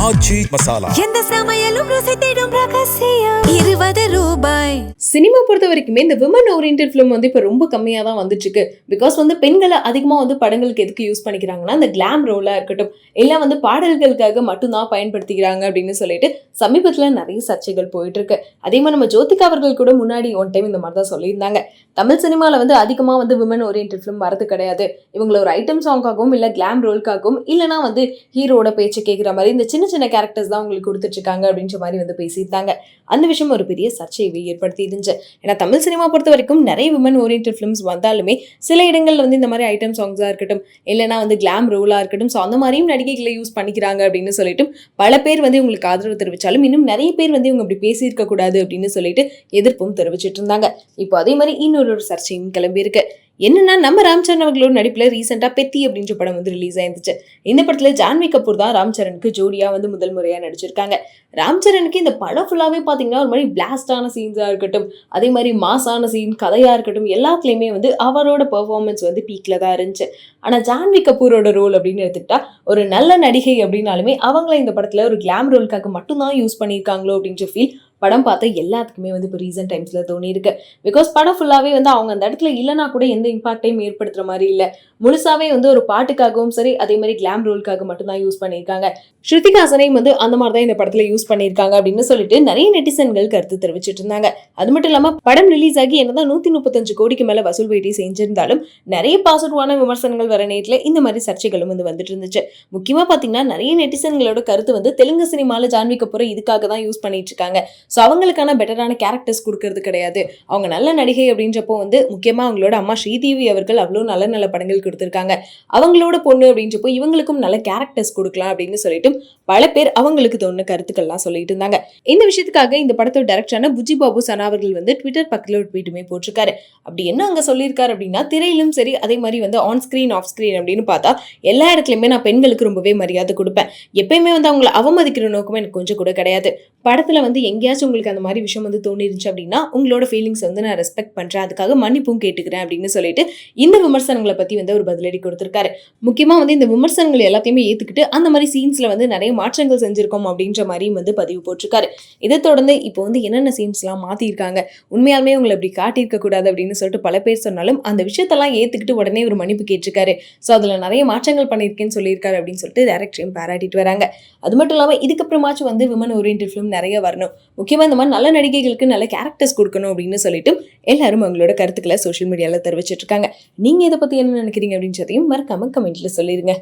ஆச்சி மசாலா. எந்த சமையலும் ருசி தேடும் ரகசியம் 20 ரூபாய். சினிமா பொறுத்த வரைக்குமே இந்த விமன் ஓரியன்டட் ஃபிலிம் வந்து இப்போ ரொம்ப கம்மியாக தான் வந்துட்டு இருக்கு. பிகாஸ் வந்து பெண்களை அதிகமாக வந்து படங்களுக்கு எதுக்கு யூஸ் பண்ணிக்கிறாங்கன்னா இந்த கிளாம் ரோலாக இருக்கட்டும், எல்லாம் வந்து பாடல்களுக்காக மட்டும்தான் பயன்படுத்திக்கிறாங்க அப்படின்னு சொல்லிட்டு சமீபத்தில் நிறைய சர்ச்சைகள் போயிட்டு இருக்கு. அதே மாதிரி நம்ம ஜோதிகா அவர்கள் கூட முன்னாடி ஒன் டைம் இந்த மாதிரி தான் சொல்லியிருந்தாங்க. தமிழ் சினிமாவில் வந்து அதிகமாக வந்து விமன் ஓரியன்டட் ஃபிலிம் வரது கிடையாது. இவங்களை ஒரு ஐட்டம் சாங்காகவும் இல்லை கிளாம் ரோல்காகவும் இல்லைனா வந்து ஹீரோட பேச்சு கேட்குற மாதிரி இந்த சின்ன சின்ன கேரக்டர்ஸ் தான் உங்களுக்கு கொடுத்துட்டு இருக்காங்க அப்படின்ற மாதிரி வந்து பேசியிருந்தாங்க. அந்த விஷயம் ஒரு பெரிய சர்ச்சையை ஏற்படுத்தி இருந்துச்சு. ஏன்னா தமிழ் சினிமா பொறுத்த வரைக்கும் நிறைய விமன் ஓரியன்டட் ஃபிலிம்ஸ் வந்தாலுமே சில இடங்கள்ல வந்து இந்த மாதிரி ஐட்டம் சாங்ஸாக இருக்கட்டும், இல்லைனா வந்து கிளாம் ரோலாக இருக்கட்டும், ஸோ அந்த மாதிரியும் நடிகைகளை யூஸ் பண்ணிக்கிறாங்க அப்படின்னு சொல்லிட்டு பல பேர் வந்து இவங்களுக்கு ஆதரவு தெரிவித்தாலும் இன்னும் நிறைய பேர் வந்து இவங்க அப்படி பேசியிருக்க கூடாது அப்படின்னு சொல்லிட்டு எதிர்ப்பும் தெரிவிச்சிட்டு இருந்தாங்க. இப்போ அதே மாதிரி இன்னொரு சர்ச்சையும் கிளம்பியிருக்கு. என்னன்னா நம்ம ராம் சரண் அவர்களோட நடிப்புல ரீசெண்டா பெத்தி அப்படின்ற படம் வந்து ரிலீஸ் ஆயிருந்துச்சு. இந்த படத்துல ஜான்வி கபூர் தான் ராம் சரணுக்கு ஜோடியா வந்து முதல் முறையா நடிச்சிருக்காங்க. ராம் சரணுக்கு இந்த படம் ஃபுல்லாவே பாத்தீங்கன்னா ஒரு மாதிரி பிளாஸ்டான சீன்ஸா இருக்கட்டும், அதே மாதிரி மாசான சீன், கதையா இருக்கட்டும், எல்லாத்துலயுமே வந்து அவரோட பெர்ஃபார்மன்ஸ் வந்து பீக்ல தான் இருந்துச்சு. ஆனா ஜான்வி கபூரோட ரோல் அப்படின்னு எடுத்துக்கிட்டா ஒரு நல்ல நடிகை அப்படின்னாலுமே அவங்கள இந்த படத்துல ஒரு கிளாம் ரோலுக்காக மட்டும்தான் யூஸ் பண்ணியிருக்காங்களோ அப்படின்ற ஃபீல் படம் பார்த்த எல்லாத்துக்குமே வந்து இப்போ ரீசன்ட் டைம்ஸ்ல தோணி இருக்கு. பிகாஸ் படம் ஃபுல்லாவே வந்து அவங்க அந்த இடத்துல இல்லைனா கூட எந்த இம்பாக்டையும் ஏற்படுத்துற மாதிரி இல்லை. முழுசாவே வந்து ஒரு பாட்டுக்காகவும் சரி, அதே மாதிரி கிளாம் ரோலுக்காக மட்டும்தான் யூஸ் பண்ணியிருக்காங்க. ஸ்ருதிஹாசனையும் வந்து அந்த மாதிரி தான் இந்த படத்துல யூஸ் பண்ணியிருக்காங்க அப்படின்னு சொல்லிட்டு நிறைய நெட்டிசன்கள் கருத்து தெரிவிச்சிட்டு இருந்தாங்க. அது மட்டும் இல்லாம படம் ரிலீஸ் ஆகி என்னதான் 135 கோடிக்கு மேல வசூல் வேட்டி செஞ்சிருந்தாலும் நிறைய பாசிட்டிவான விமர்சனங்கள் வர நேரத்துல இந்த மாதிரி சர்ச்சைகளும் வந்து வந்துட்டு இருந்துச்சு. முக்கியமா பாத்தீங்கன்னா நிறைய நெட்டிசன்களோட கருத்து வந்து தெலுங்கு சினிமால ஜான்வி கபூரை இதுக்காக தான் யூஸ் பண்ணிட்டு இருக்காங்க. ஸோ அவங்களுக்கான பெட்டரான கேரக்டர்ஸ் கொடுக்கறது கிடையாது. அவங்க நல்ல நடிகை அப்படின்றப்போ வந்து முக்கியமாக அவங்களோட அம்மா ஸ்ரீதேவி அவர்கள் அவ்வளோ நல்ல நல்ல படங்கள் கொடுத்துருக்காங்க. அவங்களோட பொண்ணு அப்படின்றப்போ இவங்களுக்கும் நல்ல கேரக்டர்ஸ் கொடுக்கலாம் அப்படின்னு சொல்லிட்டு பல பேர் அவங்களுக்கு தோணுன கருத்துக்கள்லாம் சொல்லிட்டு இருந்தாங்க. இந்த விஷயத்துக்காக இந்த படத்தோட டைரக்டரான புஜி பாபு சனா அவர்கள் வந்து ட்விட்டர் பக்கத்தில் ஒரு ட்வீட்டுமே போட்டிருக்காரு. அப்படி என்ன அங்கே சொல்லியிருக்காரு அப்படின்னா, திரையிலும் சரி அதே மாதிரி வந்து ஆன் ஸ்கிரீன் ஆஃப் ஸ்கிரீன் அப்படின்னு பார்த்தா எல்லா இடத்துலையுமே நான் பெண்களுக்கு ரொம்பவே மரியாதை கொடுப்பேன். எப்பயுமே வந்து அவங்களை அவமதிக்கிற நோக்கமே எனக்கு கொஞ்சம் கூட கிடையாது. படத்துல வந்து எங்கேயாச்சும் உங்களுக்கு அந்த மாதிரி விஷயம் வந்து தோணிருந்துச்சு அப்படின்னா உங்களோட ஃபீலிங்ஸ் வந்து நான் ரெஸ்பெக்ட் பண்றேன், அதுக்காக மன்னிப்பும் கேட்டுக்கிறேன் அப்படின்னு சொல்லிட்டு இந்த விமர்சனங்களை பத்தி வந்து ஒரு பதிலடி கொடுத்திருக்காரு. முக்கியமா வந்து இந்த விமர்சனங்கள் எல்லாத்தையுமே ஏத்துக்கிட்டு அந்த மாதிரி சீன்ஸ்ல வந்து நிறைய மாற்றங்கள் செஞ்சிருக்கோம் அப்படின்ற மாதிரியும் வந்து பதிவு போட்டிருக்காரு. இதை தொடர்ந்து இப்போ வந்து என்னென்ன சீன்ஸ் எல்லாம் மாத்திருக்காங்க, உண்மையாலுமே உங்களை அப்படி காட்டியிருக்க கூடாது அப்படின்னு சொல்லிட்டு பல பேர் சொன்னாலும் அந்த விஷயத்தெல்லாம் ஏத்துக்கிட்டு உடனே ஒரு மன்னிப்பு கேட்டிருக்காரு. ஸோ அதுல நிறைய மாற்றங்கள் பண்ணியிருக்கேன்னு சொல்லியிருக்காரு அப்படின்னு சொல்லிட்டு டைரக்டரையும் பாராட்டிட்டு வராங்க. அது மட்டும் இல்லாம இதுக்கப்புறமாச்சும் வந்து விமன் ஓரியன்டட் ஃபிலிம் நிறைய வரணும், முக்கியமா இந்த மாதிரி நல்ல நடிகைகளுக்கு நல்ல கேரக்டர்ஸ் கொடுக்கணும் அப்படின்னு சொல்லிட்டு எல்லாரும் அவங்களோட கருத்துக்களை சோஷியல் மீடியால தெரிவிச்சிட்டு இருக்காங்க. நீங்க இதை பத்தி என்ன நினைக்கிறீங்க அப்படின்றதையும் மறக்காம கமெண்ட்ல சொல்லிருங்க.